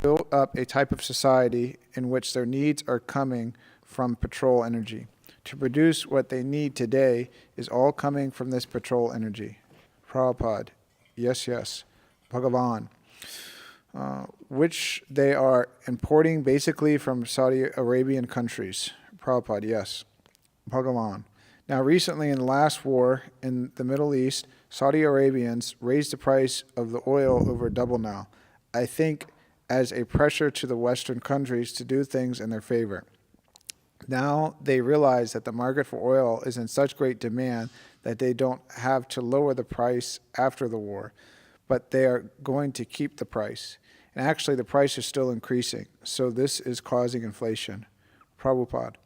built up a type of society in which their needs are coming from petrol energy. To produce what they need today is all coming from this petrol energy. Prabhupada, yes, yes. Bhagavan, which they are importing basically from Saudi Arabian countries. Prabhupada, yes. Bhagavan. Now recently in the last war in the Middle East, Saudi Arabians raised the price of the oil over double now. I think as a pressure to the Western countries to do things in their favor. Now they realize that the market for oil is in such great demand that they don't have to lower the price after the war, but they are going to keep the price. And actually the price is still increasing, so this is causing inflation. Prabhupada.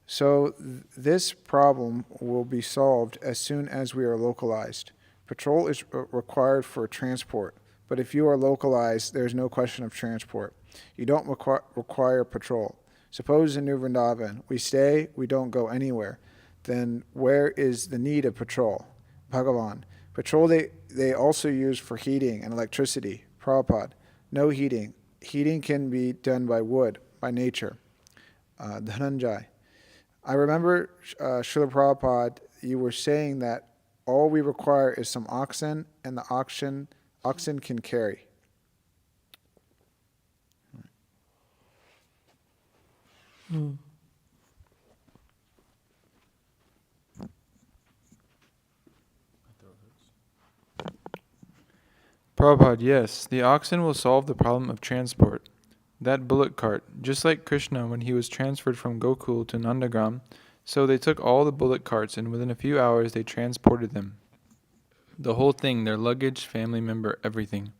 So this problem will be solved as soon as we are localized. Petrol is required for transport, but if you are localized, there is no question of transport. You don't require petrol. Suppose in New Vrindavan, we stay, we don't go anywhere. Then where is the need of petrol? Bhagavan. Petrol they also use for heating and electricity. Prabhupada. No heating. Heating can be done by wood, by nature. Dhananjay. I remember, Srila Prabhupada, you were saying that all we require is some oxen, and the oxen can carry. Prabhupada, yes, the oxen will solve the problem of transport. That bullock cart, just like Krishna when he was transferred from Gokul to Nandagram, so they took all the bullock carts and within a few hours they transported them. The whole thing, their luggage, family member, everything.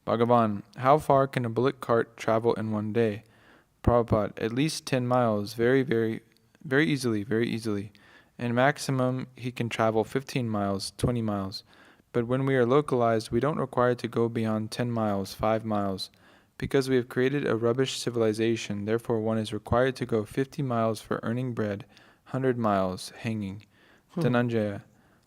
Bhagavan, how far can a bullock cart travel in one day? Prabhupada, at least 10 miles, very easily. And maximum, he can travel 15 miles, 20 miles. But when we are localized, we don't require to go beyond 10 miles, 5 miles. Because we have created a rubbish civilization, therefore one is required to go 50 miles for earning bread, 100 miles, hanging. Dhananjaya,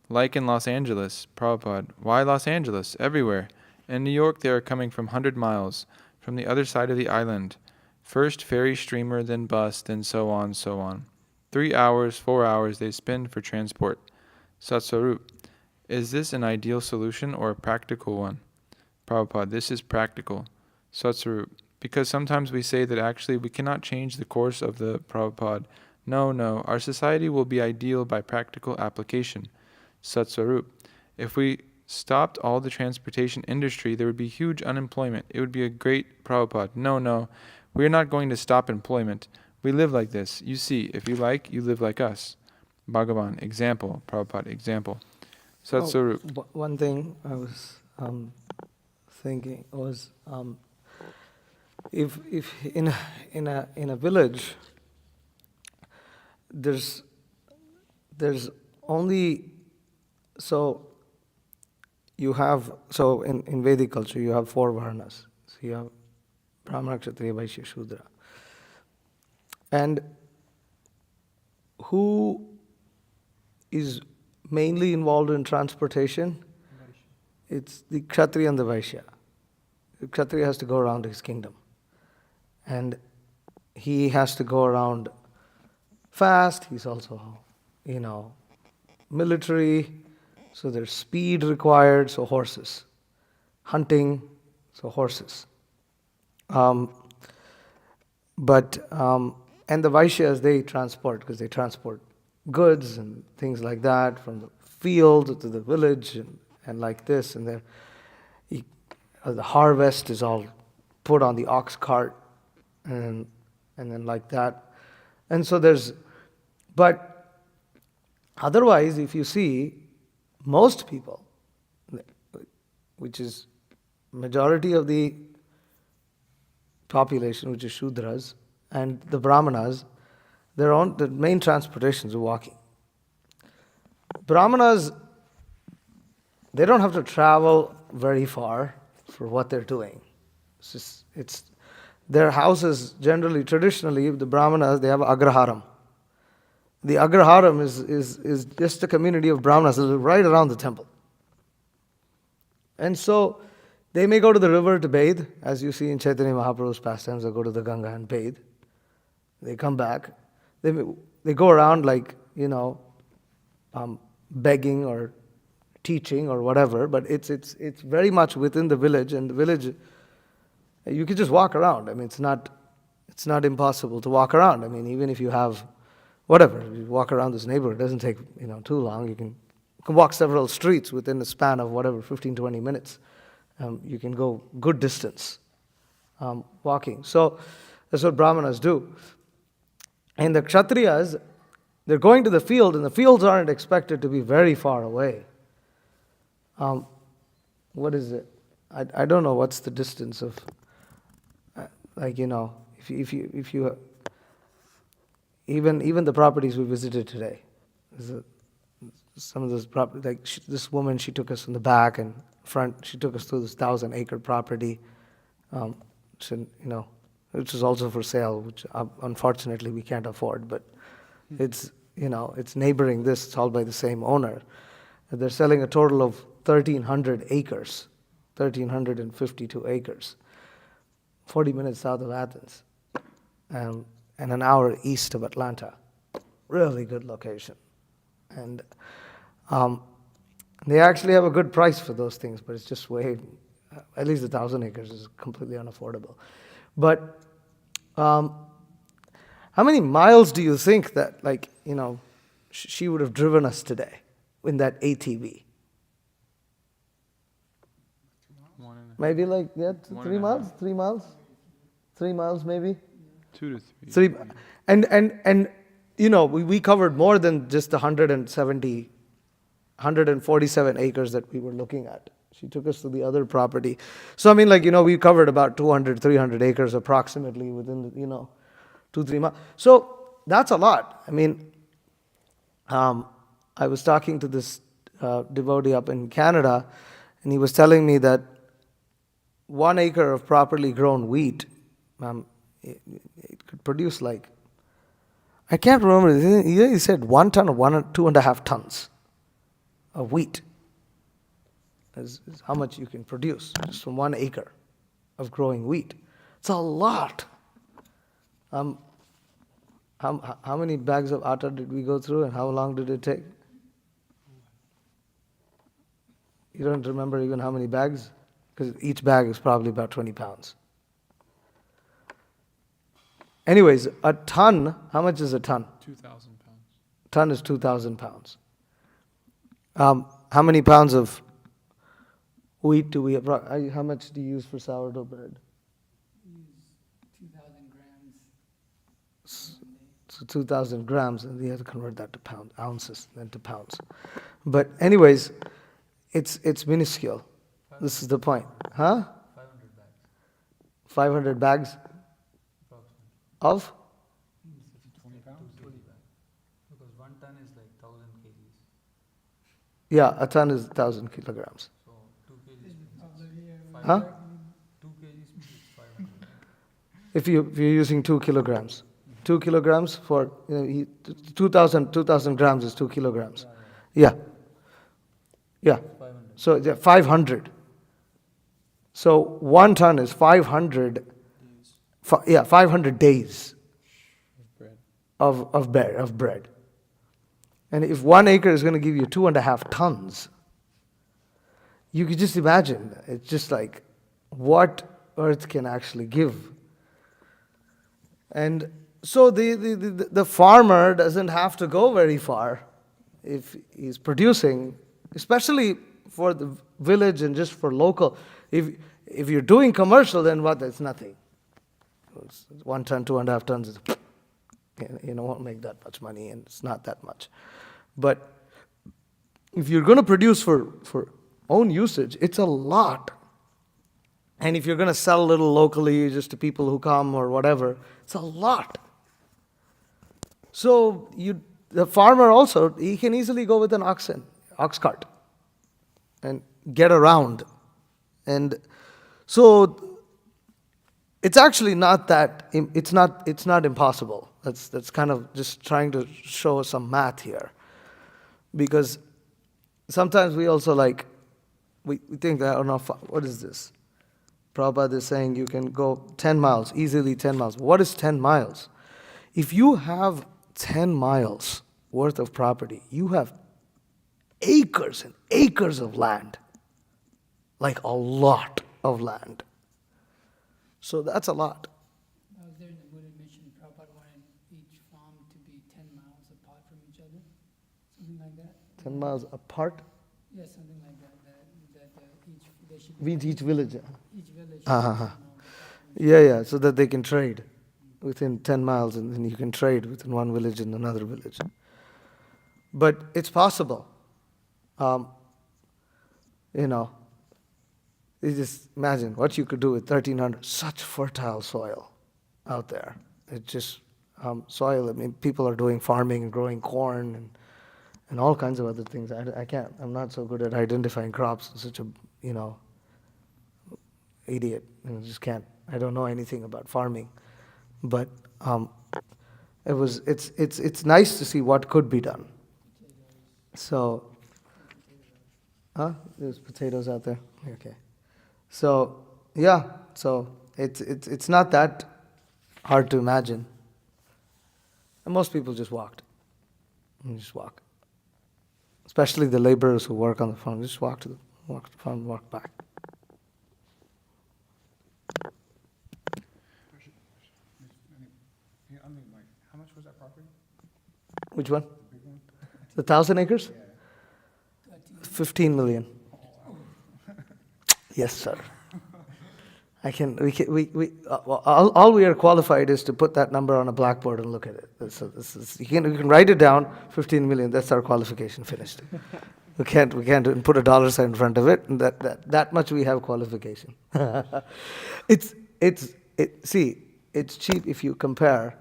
like in Los Angeles. Prabhupada, why Los Angeles? Everywhere. In New York, they are coming from 100 miles, from the other side of the island. First ferry steamer, then bus, then so on, so on. 3 hours, 4 hours they spend for transport. Satsvarup, is this an ideal solution or a practical one? Prabhupada, this is practical. Satsvarup, because sometimes we say that actually we cannot change the course of the Prabhupada. No, our society will be ideal by practical application. Satsvarup, if we stopped all the transportation industry, there would be huge unemployment. It would be a great Prabhupada. No, we are not going to stop employment. We live like this. You see, if you like, you live like us. Bhagavan, example. Prabhupada, example. Satsvarup. One thing I was thinking was, if in a village there's only in Vedic culture you have 4 Varnas. So you have Brahmā, Kshatriya, Vaishya, Shudra. And who is mainly involved in transportation? It's the Kshatriya and the Vaishya. The Kshatriya has to go around his kingdom. And he has to go around fast. He's also, military. So there's speed required, so horses. Hunting, so horses. And the Vaishyas, they transport, because they transport goods and things like that from the field to the village and like this. And the harvest is all put on the ox cart and then like that. And so but otherwise, if you see, most people, which is majority of the population, which is Shudras, and the Brahmanas, the main transportations are walking. Brahmanas, they don't have to travel very far for what they're doing. It's their houses generally, traditionally, the Brahmanas, they have agraharam. The agraharam is just a community of Brahmanas that live right around the temple. And so They may go to the river to bathe, as you see in Chaitanya Mahaprabhu's pastimes. They go to the Ganga and bathe. They come back. They go around like, begging or teaching or whatever, but it's very much within the village, and the village, you can just walk around. I mean, it's not impossible to walk around. I mean, even if you have whatever, you walk around this neighborhood, it doesn't take too long. You can walk several streets within the span of whatever, 15-20 minutes. You can go good distance walking. So that's what Brahmanas do. And the Kshatriyas, they're going to the field, and the fields aren't expected to be very far away. What is it? I don't know what's the distance of, if you even the properties we visited today. Some of those properties, like this woman, she took us from the back and front. She took us through this 1,000-acre property, which is also for sale, which unfortunately we can't afford. But it's neighboring this. It's all by the same owner. They're selling a total of 1,300 acres, 1,352 acres, 40 minutes south of Athens, and an hour east of Atlanta. Really good location. And they actually have a good price for those things, but it's just way, at least 1,000 acres is completely unaffordable. But how many miles do you think that, she would have driven us today in that ATV? Maybe 3 miles? 3 miles? 3 miles maybe? 2 to 3. And we covered more than just the 147 acres that we were looking at. She took us to the other property. So, we covered about 200, 300 acres approximately within, 2-3 miles. So, that's a lot. I was talking to this devotee up in Canada, and he was telling me that 1 acre of properly grown wheat, it could produce I can't remember, he said 1 ton or 2.5 tons of wheat is how much you can produce just from 1 acre of growing wheat. It's a lot. How many bags of atta did we go through, and how long did it take? You don't remember even how many bags? Because each bag is probably about 20 pounds. Anyways, a ton, how much is a ton? 2,000 pounds. Ton is 2,000 pounds. How many pounds of wheat do we have? How much do you use for sourdough bread? We use 2,000 grams. So 2,000 grams, and you have to convert that to ounces, then to pounds. But anyways, it's minuscule. This is the point. Huh? 500 bags. 500 bags Approximately. of? 20 pounds? 20 bags. Because 1 ton is 1,000 kgs. Yeah, a ton is 1,000 kilograms. So 2 kgs means Huh? 2 kgs means 500. If you're using 2 kilograms. 2 kilograms for, 2,000 grams is 2 kilograms. Yeah. 500. So 500. So 1 ton is 500. 500 days of bread. And if 1 acre is going to give you 2.5 tons, you could just imagine. It's just what earth can actually give. And so the farmer doesn't have to go very far if he's producing, especially for the village and just for local. If you're doing commercial, then what? It's nothing. It's 1 ton, 2.5 tons is, won't make that much money, and it's not that much. But if you're going to produce for own usage, it's a lot. And if you're going to sell a little locally just to people who come or whatever, it's a lot. So the farmer also, he can easily go with an ox cart and get around. And so it's actually not that, it's not impossible. That's kind of just trying to show some math here. Because sometimes we also we think, I don't know, what is this? Prabhupada is saying you can go 10 miles, easily 10 miles. What is 10 miles? If you have 10 miles worth of property, you have acres and acres of land. Like a lot of land. So that's a lot. I was there in the Buddha mission. Prabhupada wanted each farm to be 10 miles apart from each other. Something like that. 10 miles apart? Yeah, something like that. They should Means each village. each village. Uh-huh. 10 miles apart from each Yeah, so that they can trade within 10 miles and then you can trade within one village and another village. But it's possible. You just imagine what you could do with 1,300, such fertile soil out there. It's just soil. I mean, people are doing farming and growing corn and all kinds of other things. I can't. I'm not so good at identifying crops. I'm such a, idiot. I just can't. I don't know anything about farming. But it's nice to see what could be done. So, there's potatoes out there. Okay. So it's not that hard to imagine. And most people just walked. You just walk. Especially the laborers who work on the farm, just walk to the farm, walk back. How much was that property? Which one? The 1,000 acres? 15 million. Yes, sir. All we are qualified is to put that number on a blackboard and look at it. You can write it down, 15 million, that's our qualification, finished. We can't put a dollar sign in front of it, and that much we have qualification. It's cheap if you compare.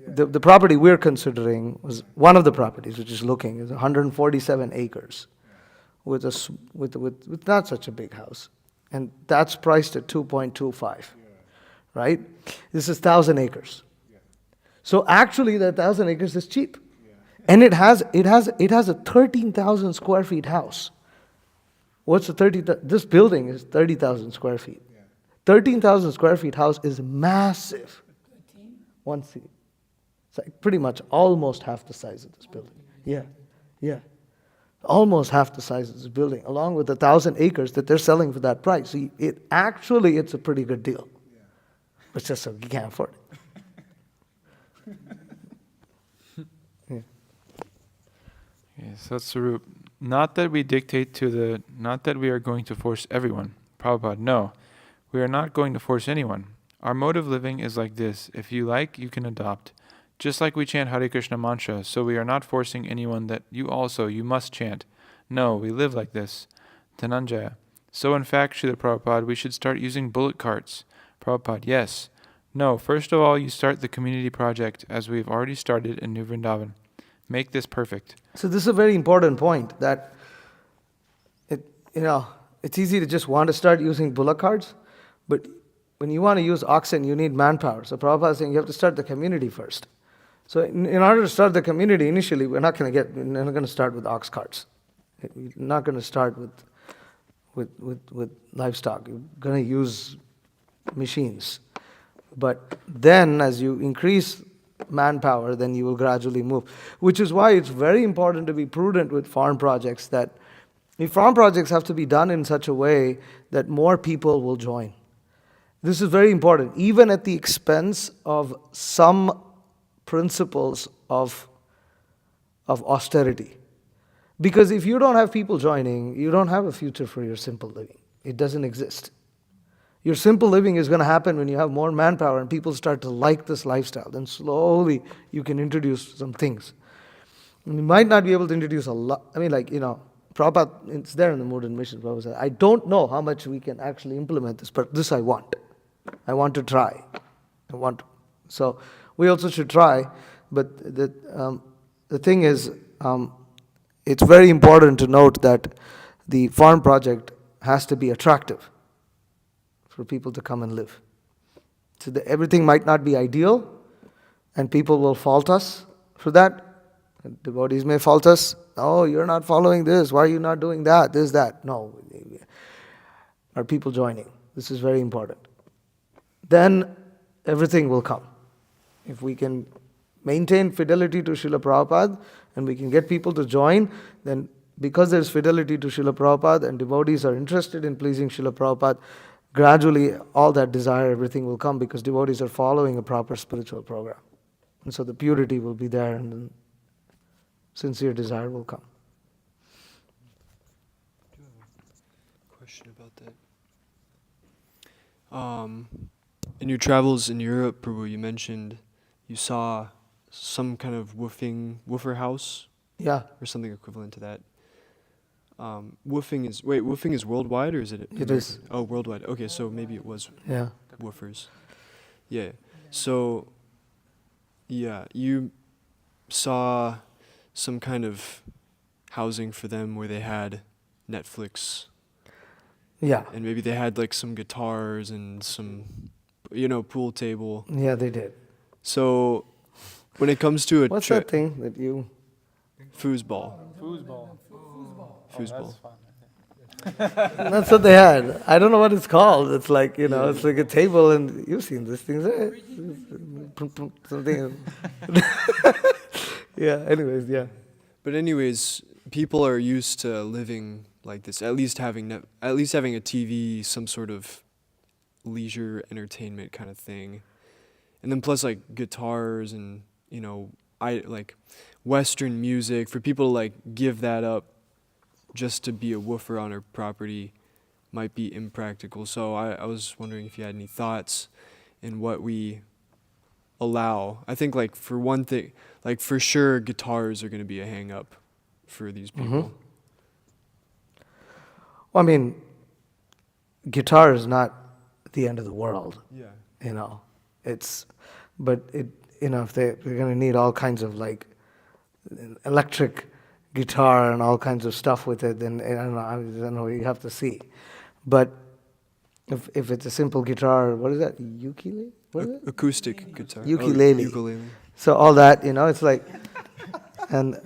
The property we're considering was one of the properties, which is 147 acres, with not such a big house, and that's priced at 2.25, right? This is 1,000 acres, so actually that 1,000 acres is cheap, and it has a 13,000 square feet house. What's the 30? This building is 30,000 square feet. 13,000 square feet house is massive. 1 seat. It's like pretty much almost half the size of this building. Yeah. Almost half the size of this building, along with the 1,000 acres that they're selling for that price. So it's a pretty good deal. But just so you can't afford it. Yes, that's Sarup. Not that we are going to force everyone. Prabhupada, no. We are not going to force anyone. Our mode of living is like this. If you like, you can adopt. Just like we chant Hare Krishna mantra, so we are not forcing anyone that you must chant. No, we live like this. Dhananjaya. So in fact, Srila Prabhupada, we should start using bullock carts. Prabhupada, yes. No, first of all, you start the community project, as we've already started in New Vrindavan. Make this perfect. So this is a very important point, that it's easy to just want to start using bullock carts, but when you want to use oxen, you need manpower. So Prabhupada is saying you have to start the community first. So in order to start the community, initially, we're not going to start with ox carts. We're not going to start with livestock. You're going to use machines. But then, as you increase manpower, then you will gradually move. Which is why it's very important to be prudent with farm projects. Farm projects have to be done in such a way that more people will join. This is very important, even at the expense of some principles of austerity. Because if you don't have people joining, you don't have a future for your simple living. It doesn't exist. Your simple living is going to happen when you have more manpower and people start to like this lifestyle. Then slowly you can introduce some things. And you might not be able to introduce a lot. Prabhupada, it's there in the Mood and Mission. Prabhupada said, I don't know how much we can actually implement this, but this I want. I want to try. So we also should try, but the thing is, it's very important to note that the farm project has to be attractive for people to come and live. So everything might not be ideal, and people will fault us for that. Devotees may fault us. Oh, you're not following this. Why are you not doing that? This, that. No. Are people joining? This is very important. Then everything will come. If we can maintain fidelity to Srila Prabhupada and we can get people to join, then because there's fidelity to Srila Prabhupada and devotees are interested in pleasing Srila Prabhupada, gradually all that desire, everything will come because devotees are following a proper spiritual program. And so the purity will be there and then sincere desire will come. Do you have a question about that? In your travels in Europe, Prabhu, you mentioned you saw some kind of woofer house Yeah, or something equivalent to that. Woofing is worldwide or is it? it is. Oh, worldwide. Okay, so maybe it was Yeah. woofers. Yeah. So, yeah, you saw some kind of housing for them where they had Netflix Yeah. and maybe they had like some guitars and some, pool table. Yeah, they did. So, when it comes to a What's that thing that you... foosball. Foosball. Foosball. That's what they had. I don't know what it's called. It's like, it's like a table and you've seen these things, right? Something. Yeah, anyways, yeah. But anyways, people are used to living like this. At least having a TV, some sort of leisure entertainment kind of thing, and then plus like guitars and like Western music for people to like give that up just to be a woofer on our property might be impractical. So I was wondering if you had any thoughts in what we allow. I think like for one thing, like for sure guitars are going to be a hang up for these people. Well, I mean, guitar is not the end of the world, Yeah. But if they're going to need all kinds of like electric guitar and all kinds of stuff with it, then I don't know, you have to see. But if it's a simple guitar, what is that? Ukulele? What is it? Acoustic guitar. Ukulele. Oh, ukulele. So all that, it's like, and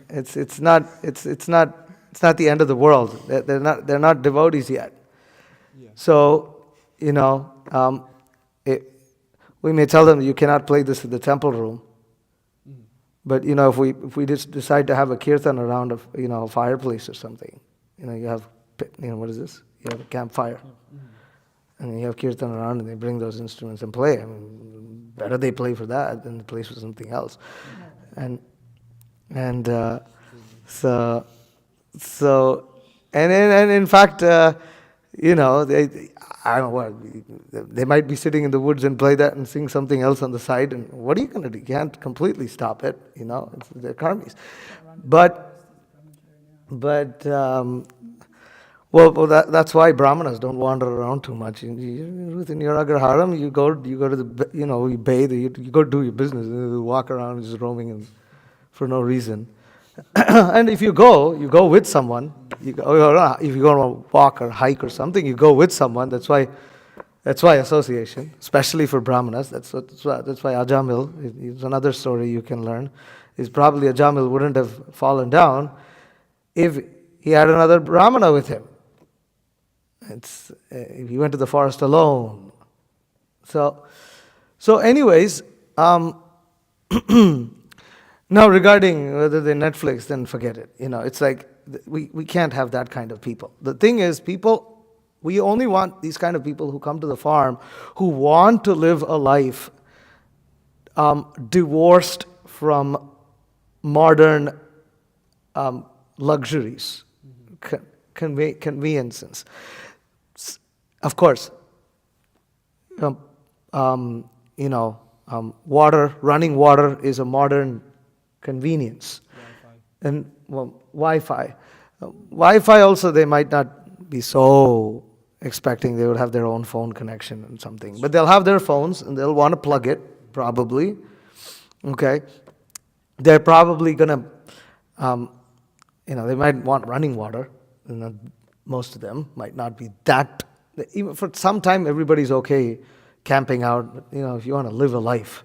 it's not the end of the world. They're not devotees yet. Yeah. So, we may tell them you cannot play this in the temple room. But if we just decide to have a kirtan around a fireplace or something, you have what is this? You have a campfire, and you have kirtan around, and they bring those instruments and play. I mean, better they play for that than they play for something else, and in fact, I don't know what, they might be sitting in the woods and play that and sing something else on the side, and what are you going to do? You can't completely stop it, they're karmis. But that's why Brahmanas don't wander around too much. Within your agraharam, you go to the, you bathe, you go do your business, you walk around just roaming for no reason. And if you go with someone. If you go on a walk or hike or something, you go with someone. That's why association, especially for Brahmanas. That's why Ajamil. It's another story you can learn. Is probably Ajamil wouldn't have fallen down if he had another Brahmana with him. If he went to the forest alone. So anyways. Now regarding whether they Netflix, then forget it. It's like we can't have that kind of people. The thing is, we only want these kind of people who come to the farm, who want to live a life divorced from modern luxuries, conveniences. Of course, running water is a modern convenience. And Wi-Fi. Wi-Fi also, they might not be so expecting they would have their own phone connection and something. But they'll have their phones and they'll want to plug it, probably. Okay? They're probably going to, they might want running water. Most of them might not be that. Even for some time, everybody's okay camping out. But, if you want to live a life,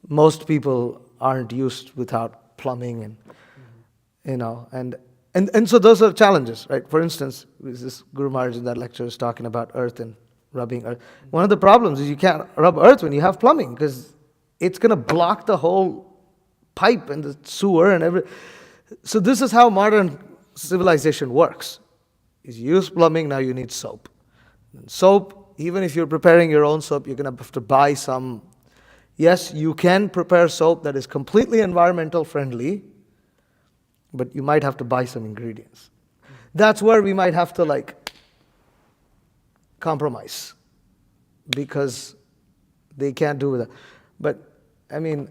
most people aren't used without plumbing and And so those are challenges, right? For instance, this Guru Maharaj in that lecture is talking about earth and rubbing earth. One of the problems is you can't rub earth when you have plumbing, because it's going to block the whole pipe and the sewer and everything. So this is how modern civilization works. Is you use plumbing, now you need soap. And soap, even if you're preparing your own soap, you're going to have to buy some. Yes, you can prepare soap that is completely environmental friendly, but you might have to buy some ingredients. That's where we might have to compromise, because they can't do that. But I mean,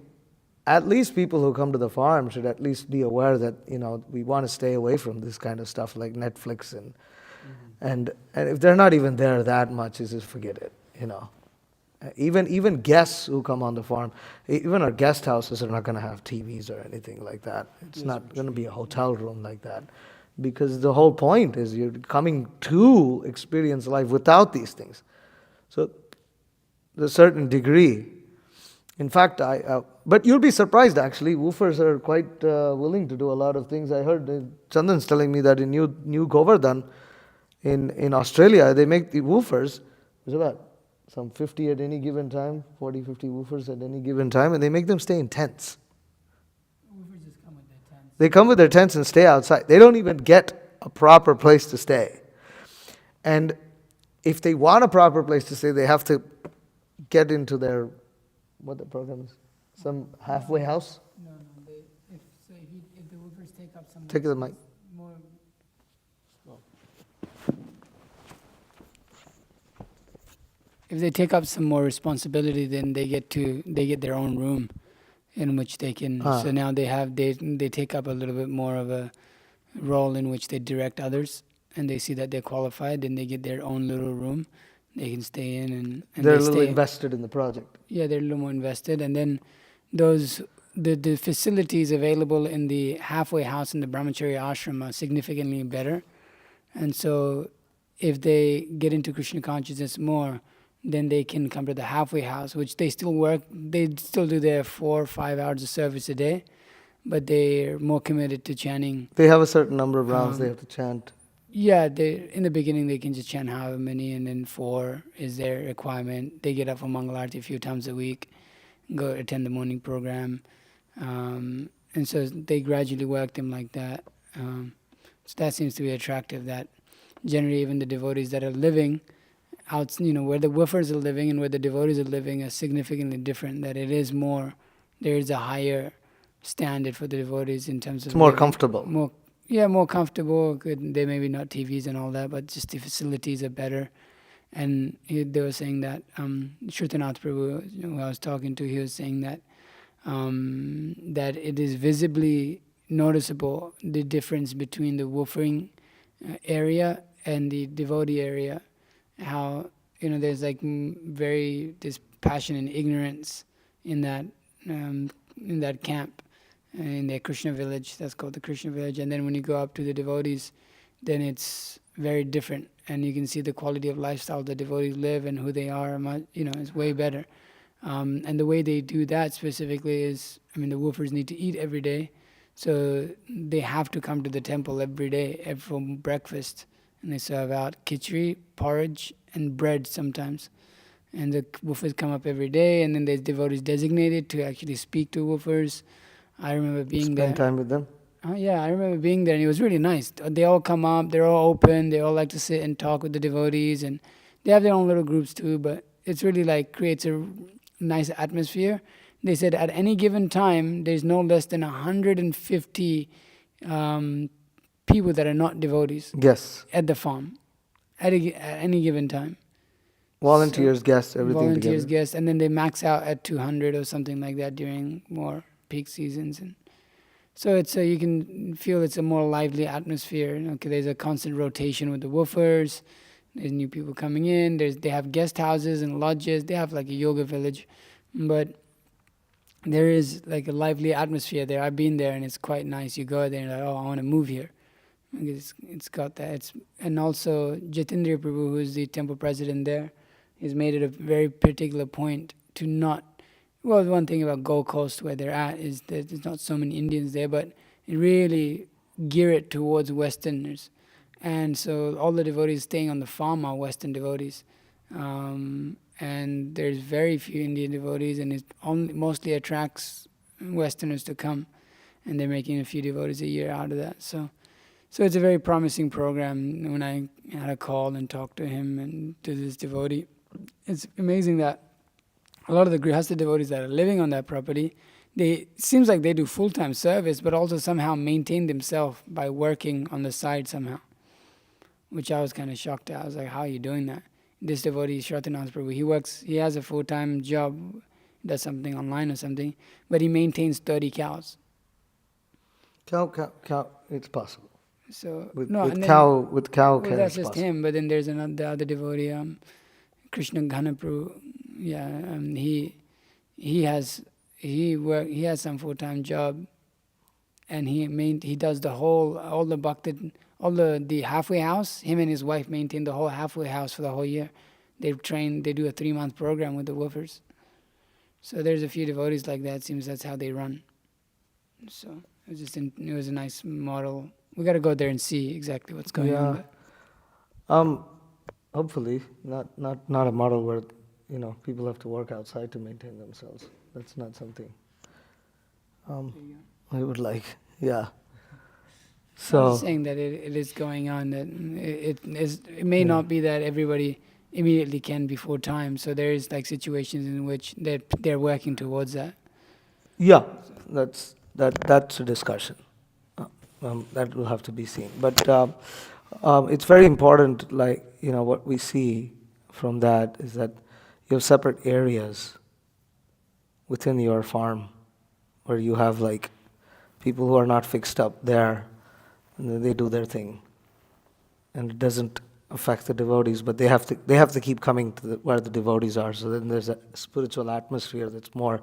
at least people who come to the farm should at least be aware that we want to stay away from this kind of stuff like Netflix and if they're not even there that much, just forget it. Even guests who come on the farm, even our guest houses are not going to have TVs or anything like that. It's not going to be a hotel room like that, because the whole point is you're coming to experience life without these things. So, to a certain degree. In fact, but you'll be surprised actually. Woofers are quite willing to do a lot of things. I heard Chandan's telling me that in New Govardhan, in Australia, they make the woofers. There's about some 50 at any given time, 40, 50 woofers at any given time, and they make them stay in tents. Woofers just come with their tents. They come with their tents and stay outside. They don't even get a proper place to stay. And if they want a proper place to stay, they have to get into their, what the program is, some halfway house. No, if the woofers take up some Take the mic. more, if they take up some more responsibility, then they get their own room in which they can. So now they take up a little bit more of a role in which they direct others, and they see that they're qualified. Then they get their own little room. They can stay in, and they're a little invested in the project. Yeah, they're a little more invested, and then the facilities available in the halfway house in the brahmachari ashram are significantly better, and so if they get into Krishna consciousness more, then they can come to the halfway house, which they still work. They still do their 4 or 5 hours of service a day, but they're more committed to chanting. They have a certain number of rounds they have to chant. Yeah, in the beginning they can just chant however many, and then 4 is their requirement. They get up for Mangalarti a few times a week, go attend the morning program, and so they gradually work them like that. So that seems to be attractive, that generally even the devotees that are living out, where the woofers are living and where the devotees are living are significantly different, that there is a higher standard for the devotees in terms of It's more living. comfortable. More comfortable. They maybe not TVs and all that, but just the facilities are better. And they were saying that Shrutanath Prabhu, who I was talking to, he was saying that that it is visibly noticeable, the difference between the woofering area and the devotee area. How there's this passion and ignorance in that camp. In their Krishna village, that's called the Krishna village. And then when you go up to the devotees, then it's very different, and you can see the quality of lifestyle the devotees live and who they are. It's way better. And the way they do that specifically is, the woofers need to eat every day, so they have to come to the temple every day for breakfast, and they serve out khichdi, porridge, and bread sometimes. And the woofers come up every day, and then there's devotees designated to actually speak to woofers. I remember being there. Spend time with them. Yeah, I remember being there, and it was really nice. They all come up, they're all open, they all like to sit and talk with the devotees, and they have their own little groups too, but it's really creates a nice atmosphere. They said at any given time, there's no less than 150 people that are not devotees. Yes. At the farm, at any given time. Volunteers, guests, everything Volunteers, together. guests, and then they max out at 200 or something like that during more peak seasons, and so you can feel it's a more lively atmosphere. There's a constant rotation with the woofers. There's new people coming in. They have guest houses and lodges. They have a yoga village, but there is a lively atmosphere there. I've been there, and it's quite nice. You go there and I want to move here. It's got that. And also Jatindra Prabhu, who is the temple president there, has made it a very particular point to not. One thing about Gold Coast where they're at is that there's not so many Indians there, but really gear it towards Westerners. And so all the devotees staying on the farm are Western devotees. And there's very few Indian devotees, and it mostly attracts Westerners to come. And they're making a few devotees a year out of that. So it's a very promising program. When I had a call and talked to him and to this devotee, it's amazing that a lot of the Grihastha devotees that are living on that property, seems like they do full-time service, but also somehow maintain themselves by working on the side somehow, which I was kind of shocked at. I was like, how are you doing that? This devotee, Shratanath Prabhu, he has a full-time job, does something online or something, but he maintains 30 cows. Cow, it's possible. So With and cow well, care, that's it's just possible. him. But then there's the other devotee, Krishna Ghanaprabhu. He has some full-time job, and he does all the halfway house. Him and his wife maintain the whole halfway house for the whole year. They do a 3-month program with the woofers. So there's a few devotees like that. It seems that's how they run. So it was a nice model. We got to go there and see exactly what's going on. But Hopefully, not a model where people have to work outside to maintain themselves. That's not something I would like. Yeah. So I'm saying that it is going on. That it may not be that everybody immediately can before time. So there is like situations in which they're working towards that. yeah, that's a discussion. That will have to be seen. But it's very important. Like what we see from that is that you have separate areas within your farm where you have like people who are not fixed up there, and then they do their thing, and it doesn't affect the devotees, but they have to keep coming to where the devotees are. So then there's a spiritual atmosphere that's more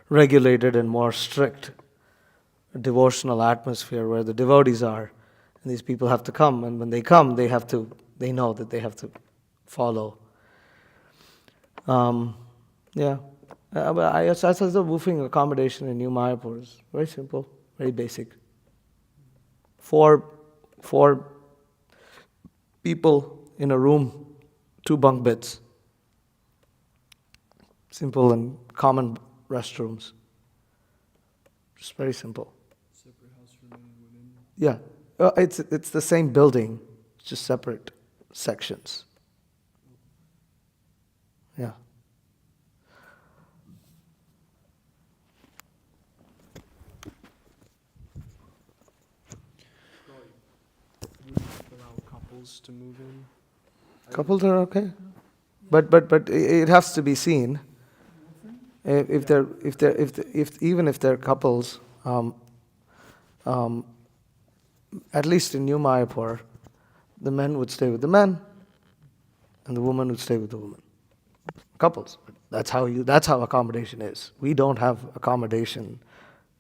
regulated and more strict, a devotional atmosphere where the devotees are, and these people have to come, and when they come, they know that they have to follow. But I saw the woofing accommodation in New Mayapur is very simple, very basic. Four people in a room, 2 bunk beds. Simple and common restrooms. Just very simple. Separate house for men and women. Yeah, it's the same building, just separate sections. Yeah. Allow couples to move in. Couples are okay, but it has to be seen. Even if they're couples, at least in New Mayapur, the men would stay with the men, and the woman would stay with the woman. Couples. That's how accommodation is. We don't have accommodation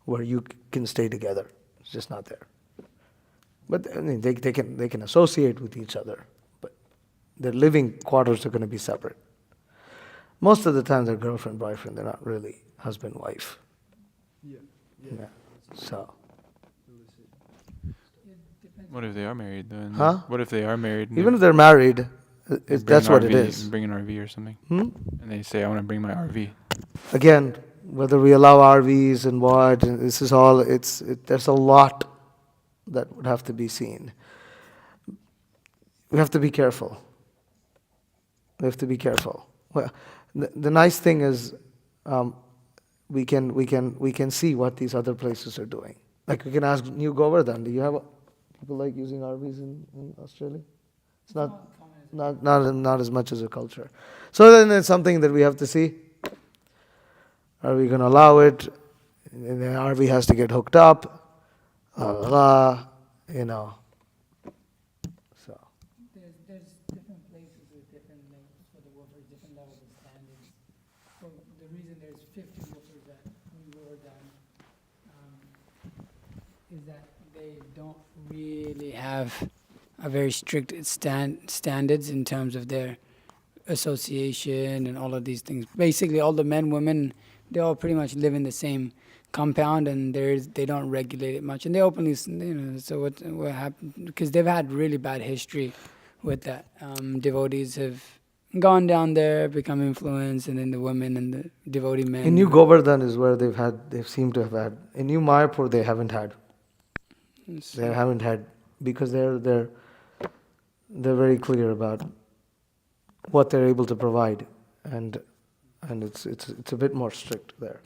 where you can stay together. It's just not there. But I mean, they can associate with each other, but their living quarters are going to be separate. Most of the time, they're girlfriend, boyfriend. They're not really husband, wife. Yeah. Yeah. So. What if they are married then? Huh? What if they are married? Even if they're married, that's what it is. Bring an RV or something. Hmm? And they say, I want to bring my RV. Again, whether we allow RVs and what, and this is all. There's a lot that would have to be seen. We have to be careful. Well, the nice thing is, we can see what these other places are doing. Like we can ask New Govardhan, do you have people like using RVs in Australia? It's not as much as a culture. So then it's something that we have to see. Are we going to allow it? And the RV has to get hooked up. You know. So. There's different places with different levels for the woofers, different levels of standards. So the reason there's 50 woofers at New Govardhan is that they don't really have a very strict standards in terms of their association and all of these things. Basically, all the men, women, they all pretty much live in the same compound, and they don't regulate it much, and they openly, so what happened, because they've had really bad history with that. Devotees have gone down there, become influenced, and then the women and the devotee men. In New Govardhan is where they seem to have had. In New Mayapur they haven't had. They haven't had, because they're very clear about what they're able to provide, and it's a bit more strict there.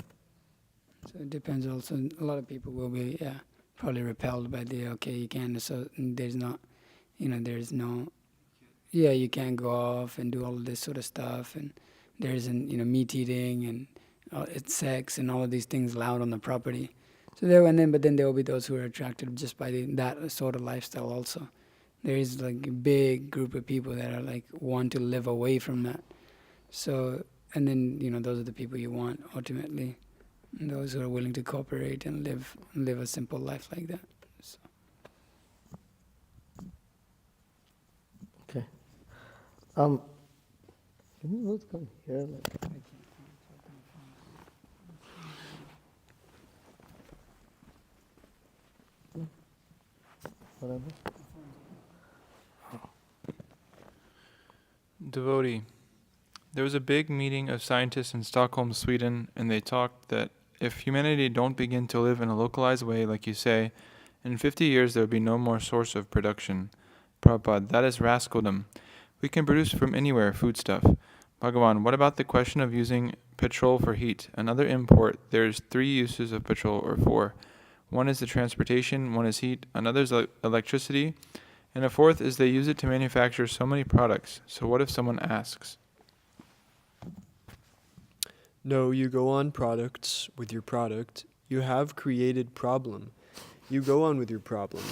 So it depends also. A lot of people will be probably repelled by you can't. So there's not, there's no. Yeah, you can't go off and do all of this sort of stuff, and there isn't meat eating and it's sex and all of these things allowed on the property. So but then there will be those who are attracted just by that sort of lifestyle also. There is like a big group of people that are like want to live away from that. So, and then those are the people you want ultimately, and those who are willing to cooperate and live a simple life like that. So. Okay. Can you both come here? Whatever. Devotee. There was a big meeting of scientists in Stockholm, Sweden, and they talked that if humanity don't begin to live in a localized way, like you say, in 50 years there will be no more source of production. Prabhupada, that is rascaldom. We can produce from anywhere foodstuff. Bhagavan, what about the question of using petrol for heat? Another import, there's 3 uses of petrol, or 4. One is the transportation, one is heat, another is electricity, and a fourth is they use it to manufacture so many products. So what if someone asks? No, you go on products with your product. You have created problem. You go on with your problem.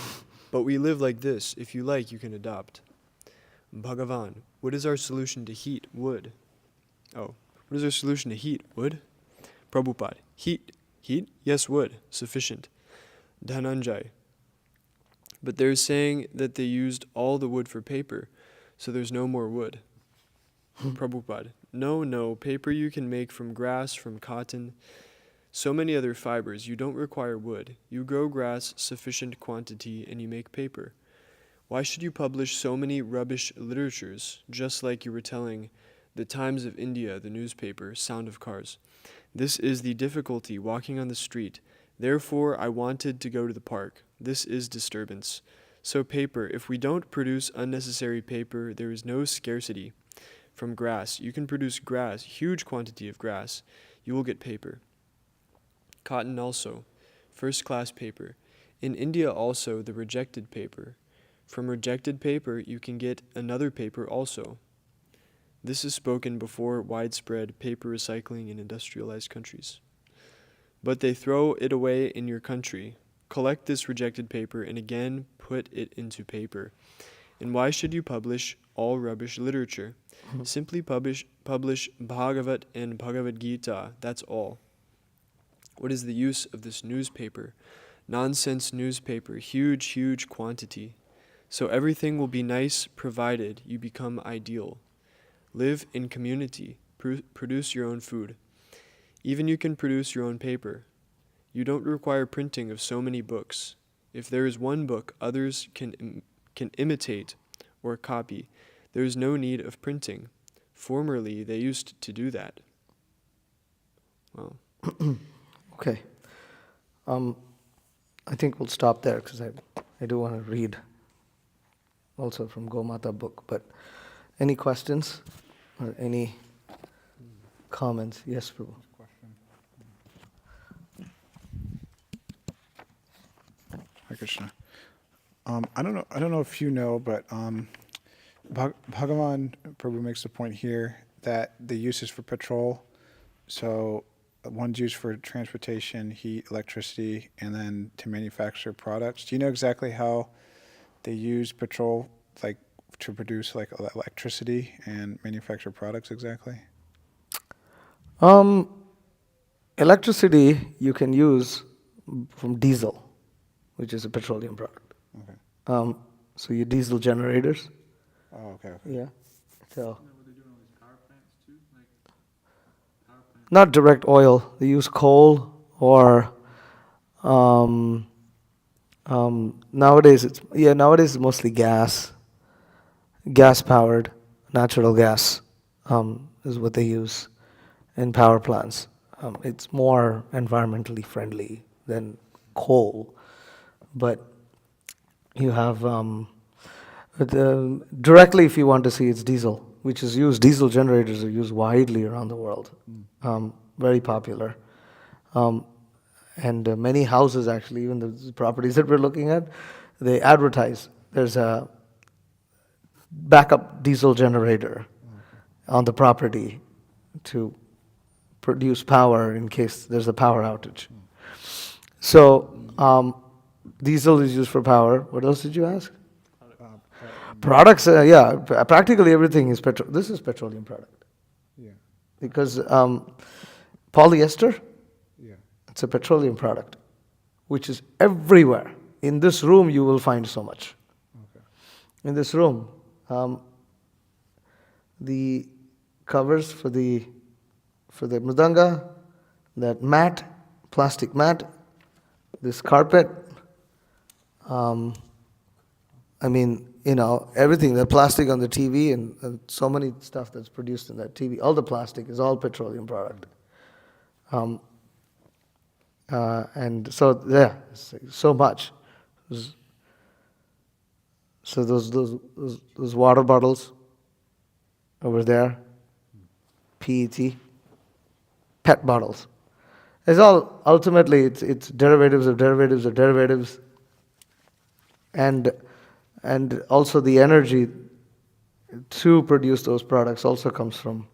But we live like this. If you like, you can adopt. Bhagavan, what is our solution to heat? Wood. Oh, what is our solution to heat? Wood? Prabhupada, heat. Heat? Yes, wood. Sufficient. Dhananjay. But they're saying that they used all the wood for paper, so there's no more wood. Prabhupada, no, paper you can make from grass, from cotton, so many other fibers. You don't require wood. You grow grass sufficient quantity and you make paper. Why should you publish so many rubbish literatures, just like you were telling the Times of India, the newspaper, Sound of Cars? This is the difficulty, walking on the street. Therefore, I wanted to go to the park. This is disturbance. So paper, if we don't produce unnecessary paper, there is no scarcity. From grass, you can produce grass, huge quantity of grass. You will get paper. Cotton also, first-class paper. In India also, the rejected paper. From rejected paper, you can get another paper also. This is spoken before widespread paper recycling in industrialized countries. But they throw it away in your country. Collect this rejected paper and again put it into paper. And why should you publish all rubbish literature? Simply publish Bhagavat and Bhagavad Gita, that's all. What is the use of this newspaper? Nonsense newspaper, huge quantity. So everything will be nice provided you become ideal. Live in community, produce your own food. Even you can produce your own paper. You don't require printing of so many books. If there is one book, others can imitate or copy. There is no need of printing. Formerly, they used to do that. Wow. Okay. I think we'll stop there because I do want to read also from Gomata book. But any questions or any comments? Yes, Prabhu. Hare Krishna. I don't know if you know, but Bhagavan Prabhu makes the point here that the use is for petrol. So one's used for transportation, heat, electricity, and then to manufacture products. Do you know exactly how they use petrol, like to produce like electricity and manufacture products exactly? Electricity you can use from diesel, which is a petroleum product. Okay. So your diesel generators. Oh, okay. Yeah. So. Not direct oil. They use coal or Um, nowadays it's mostly gas powered, natural gas is what they use in power plants. It's more environmentally friendly than coal, but you have directly, if you want to see, it's diesel, which is used. Diesel generators are used widely around the world, very popular. And many houses, actually, even the properties that we're looking at, they advertise there's a backup diesel generator on the property to produce power in case there's a power outage. So diesel is used for power. What else did you ask? Products, practically everything is petrol. This is petroleum product. Yeah. Because polyester, Yeah. it's a petroleum product, which is everywhere. In this room, you will find so much. Okay. In this room, the covers for the mridanga, that mat, plastic mat, this carpet, everything, the plastic on the TV and so many stuff that's produced in that TV, all the plastic is all petroleum product. And so, so much. So those water bottles over there, PET, PET bottles. It's all, ultimately, it's derivatives of derivatives of derivatives. And also the energy to produce those products also comes from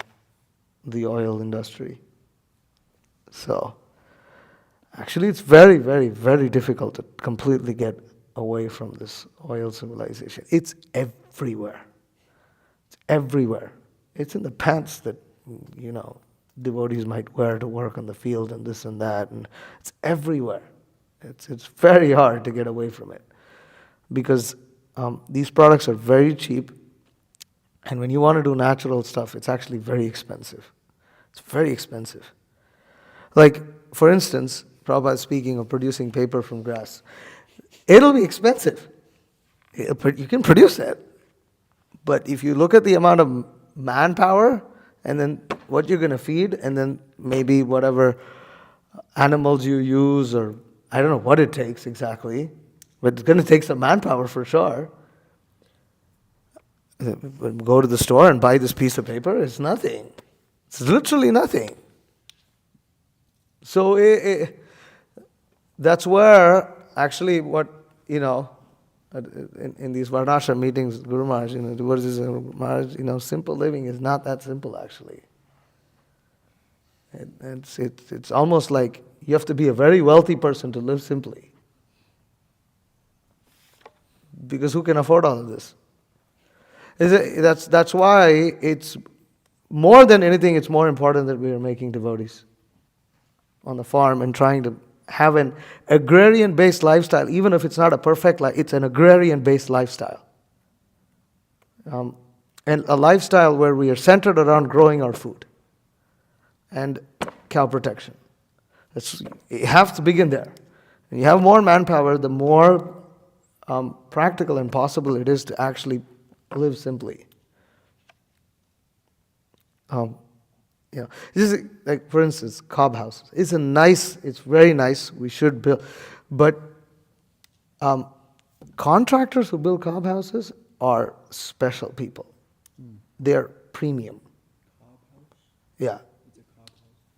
the oil industry. So actually it's very, very, very difficult to completely get away from this oil civilization. It's everywhere. It's everywhere. It's in the pants that, devotees might wear to work on the field and this and that, and it's everywhere. It's very hard to get away from it because these products are very cheap, and when you want to do natural stuff, it's actually very expensive. It's very expensive. Like, for instance, Prabhupada is speaking of producing paper from grass. It'll be expensive. But you can produce it. But if you look at the amount of manpower, and then what you're going to feed, and then maybe whatever animals you use, or I don't know what it takes exactly, but it's going to take some manpower for sure. Go to the store and buy this piece of paper, it's nothing. It's literally nothing. So that's where actually what, in these Varnasrama meetings, Guru Maharaj, what is this, Maharaj, simple living is not that simple actually. It's almost like you have to be a very wealthy person to live simply. Because who can afford all of this? That's why it's more than anything, it's more important that we are making devotees on the farm and trying to have an agrarian-based lifestyle, even if it's not a perfect life, it's an agrarian-based lifestyle. And a lifestyle where we are centered around growing our food and cow protection. You have to begin there. When you have more manpower, the more practical and possible it is to actually live simply. This is like, for instance, cob houses. It's very nice. We should build, but contractors who build cob houses are special people. They're premium. Yeah,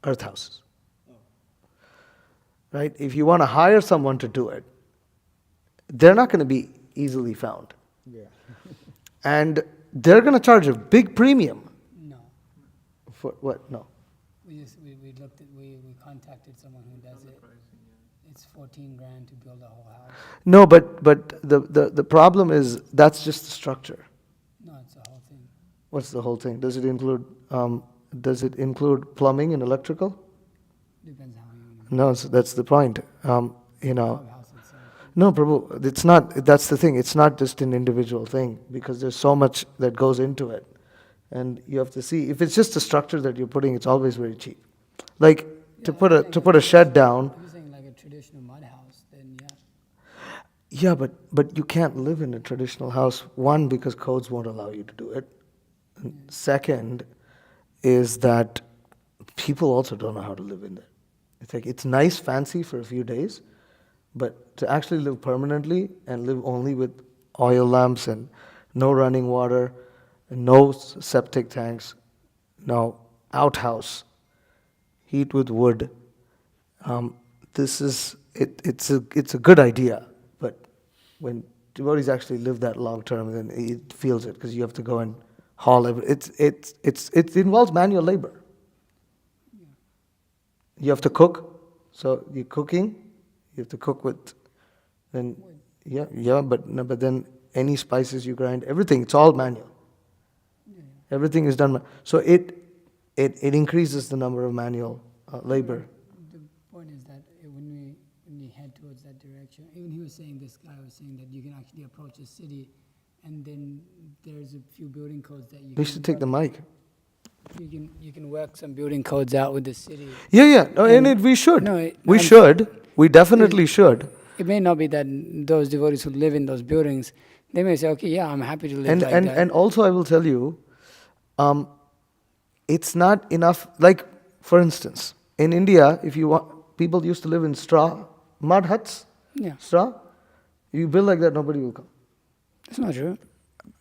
earth houses. Right? If you want to hire someone to do it, they're not going to be easily found. Yeah. And they're going to charge a big premium. No. For what? No. We contacted someone who does it. It's $14,000 to build a whole house. No, but the problem is that's just the structure. No, it's the whole thing. What's the whole thing? Does it include plumbing and electrical? Depends how you. No, so that's the point. House itself. No, Prabhu, it's not. That's the thing. It's not just an individual thing because there's so much that goes into it, and you have to see. If it's just a structure that you're putting, it's always very cheap. Like to put a shed down. I'm saying like a traditional mud house. Yeah, but you can't live in a traditional house. One, because codes won't allow you to do it. And second, is that people also don't know how to live in there. It's like it's nice, fancy for a few days, but to actually live permanently and live only with oil lamps and no running water, and no septic tanks, no outhouse, heat with wood. This is it. It's a good idea, but when devotees actually live that long term, then it feels it because you have to go and haul it involves manual labor. You have to cook, so you're cooking. You have to cook with, then but then any spices you grind, everything, it's all manual. Everything is done. So it increases the number of manual labor. The point is that when we head towards that direction, even this guy was saying that you can actually approach a city, and then there's a few building codes that you. We should take the mic. You can work some building codes out with the city. Yeah. No, and we should. We should. We definitely should. It may not be that those devotees who live in those buildings, they may say, okay, yeah, I'm happy to live like that. And also I will tell you, it's not enough. Like, for instance, in India, if you want, people used to live in straw, mud huts, straw. You build like that, nobody will come. That's not true.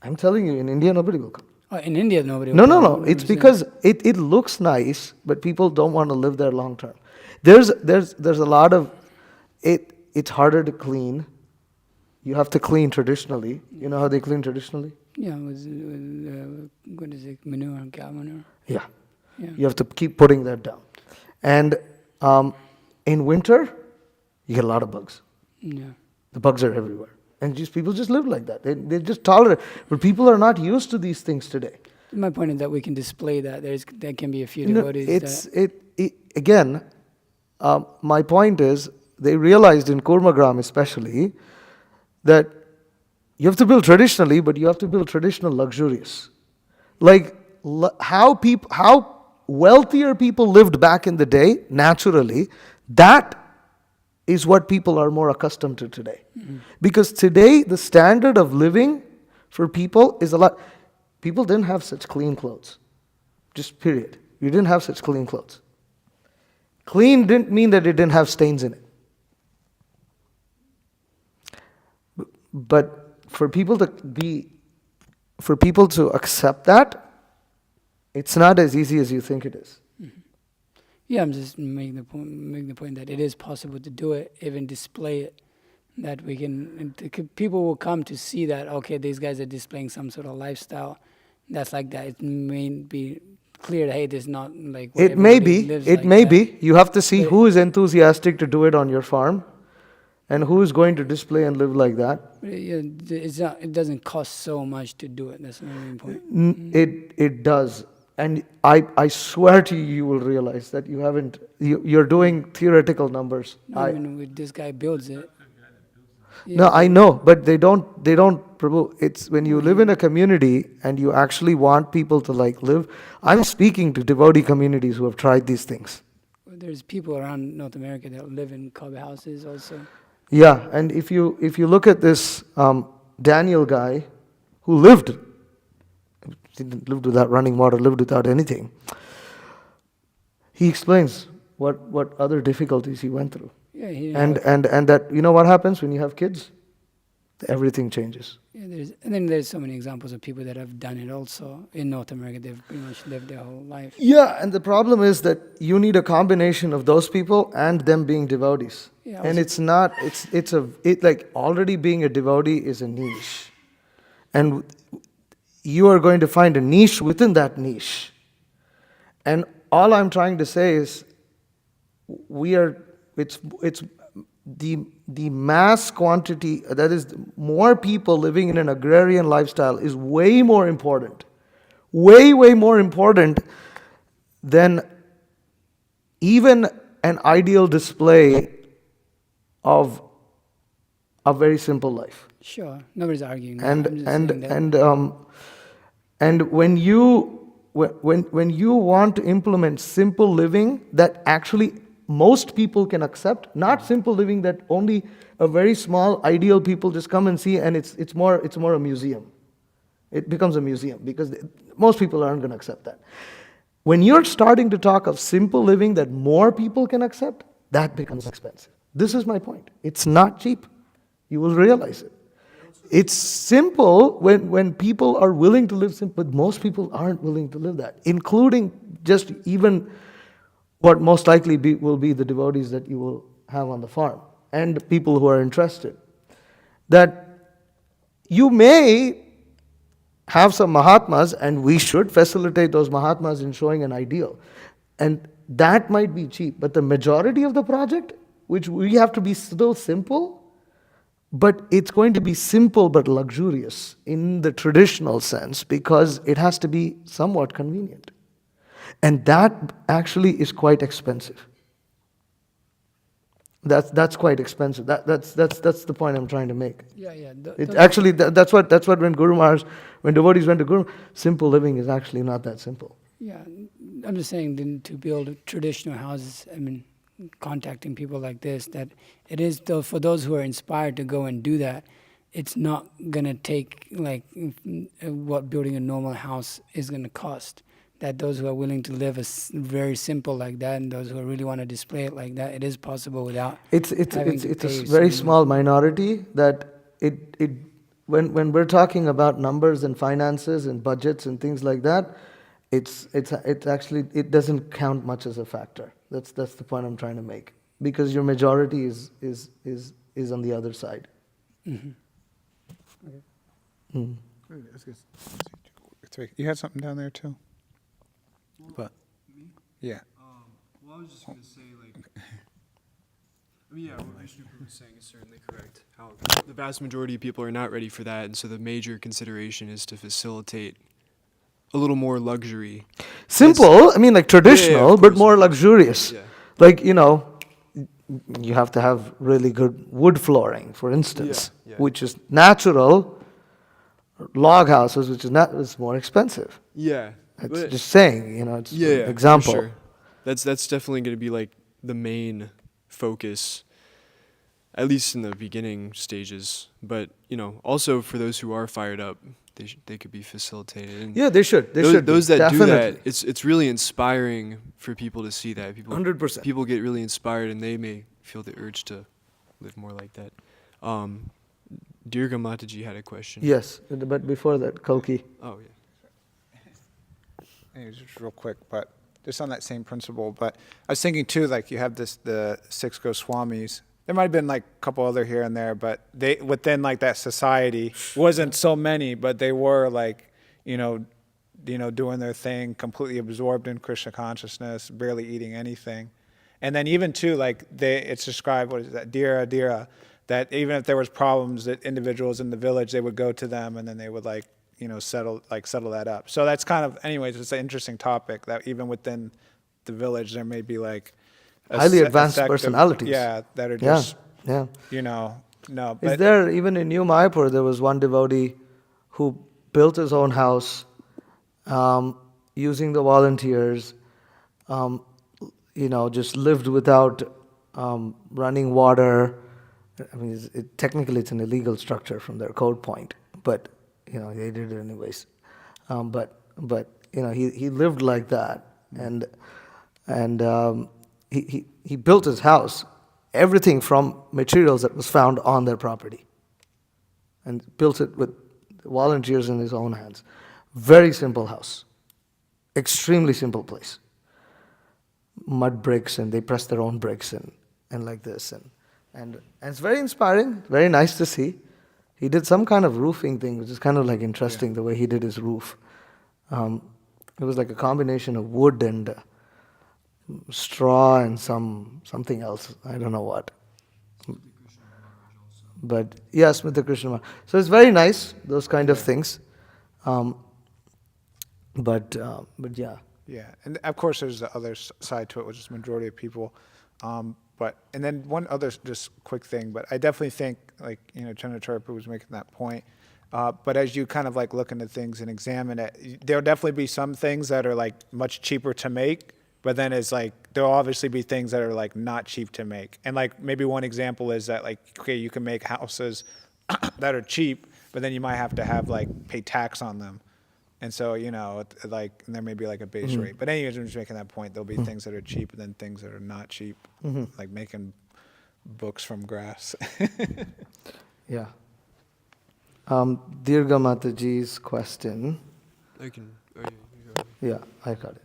I'm telling you, in India, nobody will come. Oh, in India, nobody will come. No. It's because it looks nice, but people don't want to live there long term. There's a lot of it. It's harder to clean. You have to clean traditionally. You know how they clean traditionally? Yeah, with what is it, manure, cow manure. Yeah. You have to keep putting that down. And in winter, you get a lot of bugs. Yeah. The bugs are everywhere. And people just live like that. They just tolerate. But people are not used to these things today. My point is that we can display that. There can be a few devotees. Again, my point is, they realized in Kurmagram especially that you have to build traditionally, but you have to build traditional luxurious. Like how wealthier people lived back in the day, naturally, that is what people are more accustomed to today. Mm-hmm. Because today, the standard of living for people is a lot. People didn't have such clean clothes. Just period. You didn't have such clean clothes. Clean didn't mean that it didn't have stains in it. But for people to accept that, it's not as easy as you think it is. Mm-hmm. Yeah, I'm just making the point that it is possible to do it, even display it. That we can, people will come to see that, okay, these guys are displaying some sort of lifestyle that's like that. It may be clear that, hey, this is not like what it may be. It may be. You have to see who is enthusiastic to do it on your farm, and who is going to display and live like that. It doesn't cost so much to do it. That's the main point. It does. And I swear to you, you will realize that you're doing theoretical numbers. No, when this guy builds it. Yeah. No, I know, but they don't, Prabhu, it's when you live in a community and you actually want people to live. I'm speaking to devotee communities who have tried these things. Well, there's people around North America that live in cob houses also. Yeah, and if you look at this Daniel guy who lived without running water, lived without anything, he explains what other difficulties he went through. Yeah, and that, you know what happens when you have kids? Everything changes. Yeah, and then there's so many examples of people that have done it also in North America. They've pretty much lived their whole life. Yeah, and the problem is that you need a combination of those people and them being devotees. Yeah, and it's already being a devotee is a niche. And you are going to find a niche within that niche. And all I'm trying to say is it's the mass quantity, that is, more people living in an agrarian lifestyle is way more important. Way more important than even an ideal display of a very simple life. Sure, nobody's arguing. And when you want to implement simple living that actually most people can accept, not simple living that only a very small ideal people just come and see, and it's more a museum. It becomes a museum because most people aren't going to accept that. When you're starting to talk of simple living that more people can accept, that becomes expensive. This is my point. It's not cheap. You will realize it. It's simple when people are willing to live simple, but most people aren't willing to live that, including just even what most likely will be the devotees that you will have on the farm and people who are interested. That you may have some Mahatmas, and we should facilitate those Mahatmas in showing an ideal. And that might be cheap, but the majority of the project, which we have to be still simple, but it's going to be simple but luxurious in the traditional sense because it has to be somewhat convenient. And that actually is quite expensive. That's quite expensive. That's the point I'm trying to make. Yeah. That's what when devotees went to Guru, simple living is actually not that simple. Yeah, I'm just saying to build traditional houses, contacting people like this, that it is though for those who are inspired to go and do that, it's not gonna take what building a normal house is gonna cost. That those who are willing to live very simple like that, and those who really want to display it like that, it is possible without. It's a very small minority that when we're talking about numbers and finances and budgets and things like that, it's actually it doesn't count much as a factor. That's the point I'm trying to make, because your majority is on the other side. Mm-hmm. Okay. You had something down there too. But yeah. Well, I was just gonna say what Vishnu was saying is certainly correct. How the vast majority of people are not ready for that, and so the major consideration is to facilitate a little more luxury. Simple, traditional, but more luxurious. Yeah. You have to have really good wood flooring, for instance, Yeah. which is natural. Log houses, which is more expensive. Yeah. It's just saying, it's an example. For sure. That's definitely going to be the main focus, at least in the beginning stages. But also for those who are fired up, they could be facilitated. And yeah, they should. Those that definitely do that, it's really inspiring for people to see that. 100%. People get really inspired, and they may feel the urge to live more like that. Dirga Mataji had a question. Yes, but before that, Kalki. Oh yeah. Just real quick, but just on that same principle. But I was thinking too, you have the 6 Goswamis. There might have been a couple other here and there, but they within that society wasn't so many, but they were doing their thing, completely absorbed in Krishna consciousness, barely eating anything. And then even too, it's described, what is that, Dira, that even if there was problems, that individuals in the village, they would go to them and then they would settle that up. So that's kind of, anyways, it's an interesting topic that even within the village there may be highly advanced personalities. That are just yeah. No. Is there, even in New Mayapur, there was one devotee who built his own house using the volunteers, just lived without running water. Technically it's an illegal structure from their code point, but they did it anyways. But he lived like that, and he built his house, everything from materials that was found on their property, and built it with volunteers in his own hands. Very simple house, extremely simple place. Mud bricks, and they press their own bricks and like this, and it's very inspiring, very nice to see. He did some kind of roofing thing, which is kind of interesting, the way he did his roof. It was a combination of wood and straw and something else. I don't know what. But yeah, Smriti Krishna Maharaj. So it's very nice, those kind of things. But yeah. Yeah, and of course there's the other side to it, which is the majority of people. And then one other just quick thing, but I definitely think, Chandratarpa was making that point. But as you kind of look into things and examine it, there'll definitely be some things that are much cheaper to make, but then as there'll obviously be things that are like not cheap to make. And like maybe one example is that like, okay, you can make houses that are cheap, but then you might have to have like pay tax on them. And so, like there may be like a base rate. But anyways, I'm just making that point. There'll be things that are cheap and then things that are not cheap, like making books from grass. Yeah. Dirga Mataji's question. I can. Oh, yeah, you go. Yeah, I got it.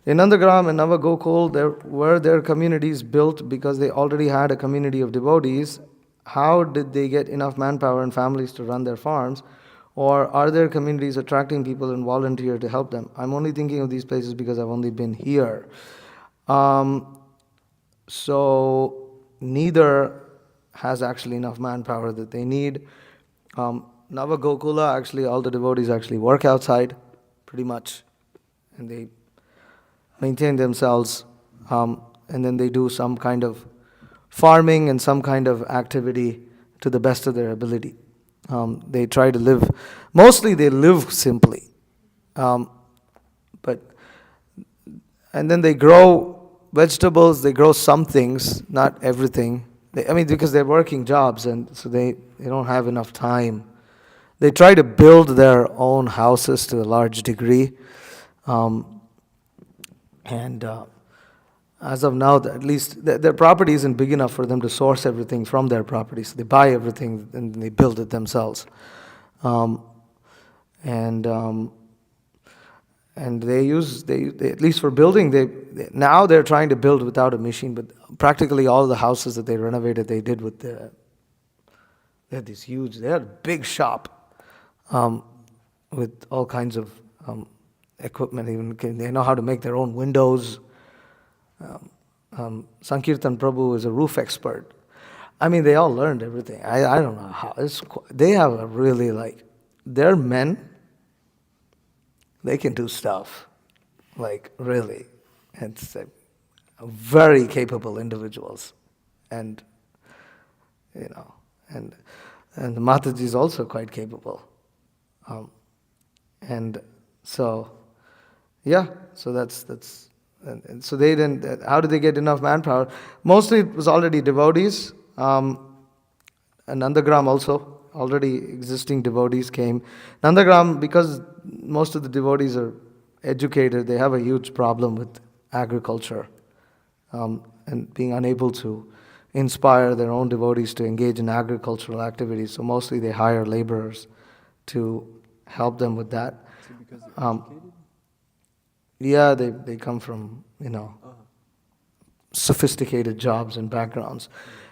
In Nandagram and Navagokul, were their communities built because they already had a community of devotees? How did they get enough manpower and families to run their farms? Or are there communities attracting people and volunteer to help them? I'm only thinking of these places because I've only been here. So neither has actually enough manpower that they need. Navagokula, actually all the devotees actually work outside pretty much, and they maintain themselves, and then they do some kind of farming and some kind of activity to the best of their ability. They try to live, mostly they live simply, and then they grow vegetables, they grow some things, not everything. Because they're working jobs, and so they don't have enough time. They try to build their own houses to a large degree. As of now, at least their property isn't big enough for them to source everything from their property. So they buy everything and they build it themselves. And they at least for building, now they're trying to build without a machine, but practically all the houses that they renovated, they did with they had a big shop with all kinds of equipment. Even they know how to make their own windows. Sankirtan Prabhu is a roof expert. They all learned everything. I don't know how. They have a really they're men. They can do stuff, really. It's very capable individuals, and and the Mataji is also quite capable, and so that's and so they didn't. How did they get enough manpower? Mostly it was already devotees, and Nandagram also. Already existing devotees came. Nandagram, because most of the devotees are educated, they have a huge problem with agriculture and being unable to inspire their own devotees to engage in agricultural activities. So mostly they hire laborers to help them with that. Is it because they're educated? Yeah, they come from, sophisticated jobs and backgrounds.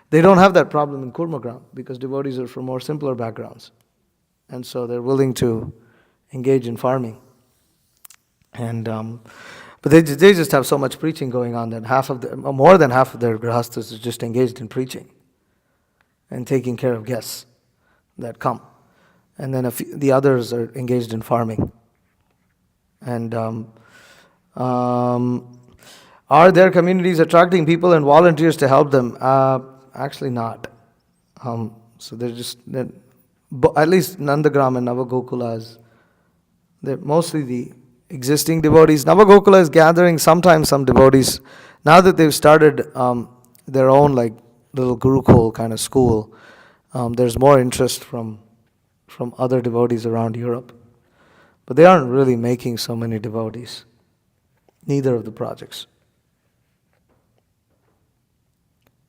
They don't have that problem in Kurmagram because devotees are from more simpler backgrounds. And so they're willing to engage in farming. And but they just have so much preaching going on that more than half of their grahasthas is just engaged in preaching and taking care of guests that come. And then the others are engaged in farming. And are there communities attracting people and volunteers to help them? Actually not. So they're at least Nandagram and Navagokulas, they're mostly the existing devotees. Navagokula is gathering sometimes some devotees. Now that they've started their own little Gurukul kind of school, there's more interest from other devotees around Europe. But they aren't really making so many devotees. Neither of the projects.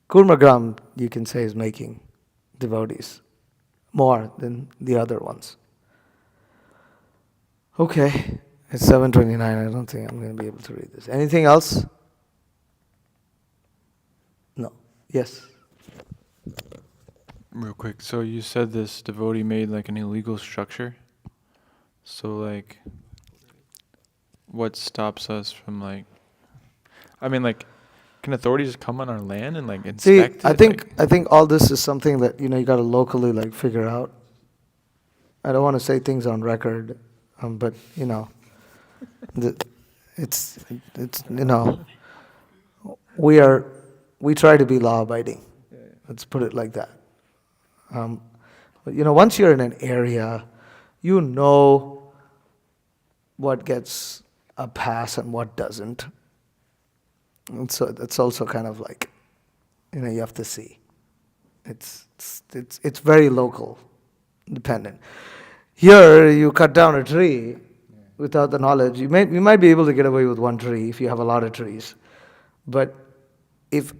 Kurmagram, you can say, is making devotees more than the other ones. Okay, it's 7:29. I don't think I'm going to be able to read this. Anything else? No. Yes. Real quick, so you said this devotee made an illegal structure. So what stops us from can authorities come on our land and inspect See, it? I think all this is something that you got to locally figure out. I don't want to say things on record, but it's we try to be law abiding. Let's put it like that. But once you're in an area, you know what gets a pass and what doesn't. And so that's also kind of like, you have to see. It's very local, dependent. Here, you cut down a tree without the knowledge. You might be able to get away with one tree if you have a lot of trees. But if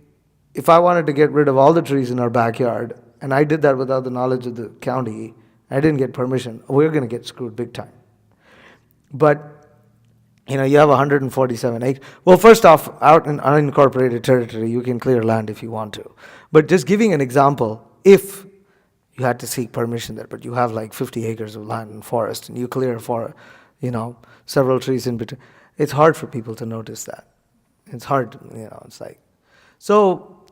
I wanted to get rid of all the trees in our backyard, and I did that without the knowledge of the county, I didn't get permission, we're going to get screwed big time. But you have 147 acres. Well, first off, out in unincorporated territory, you can clear land if you want to. But just giving an example, if you had to seek permission there, but you have like 50 acres of land and forest, and you clear for, several trees in between, it's hard for people to notice that. It's hard, it's like. So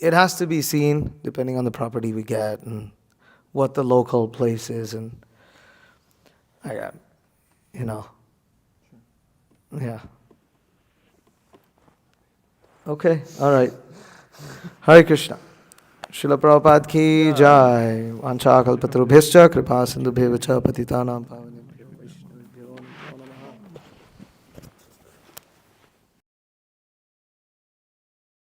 it has to be seen depending on the property we get and what the local place is, and yeah. Okay, all right. Hare Krishna. Srila Prabhupada ki jai. Vancha kalpatarubhyascha kripa sindhubheva cha patitanam.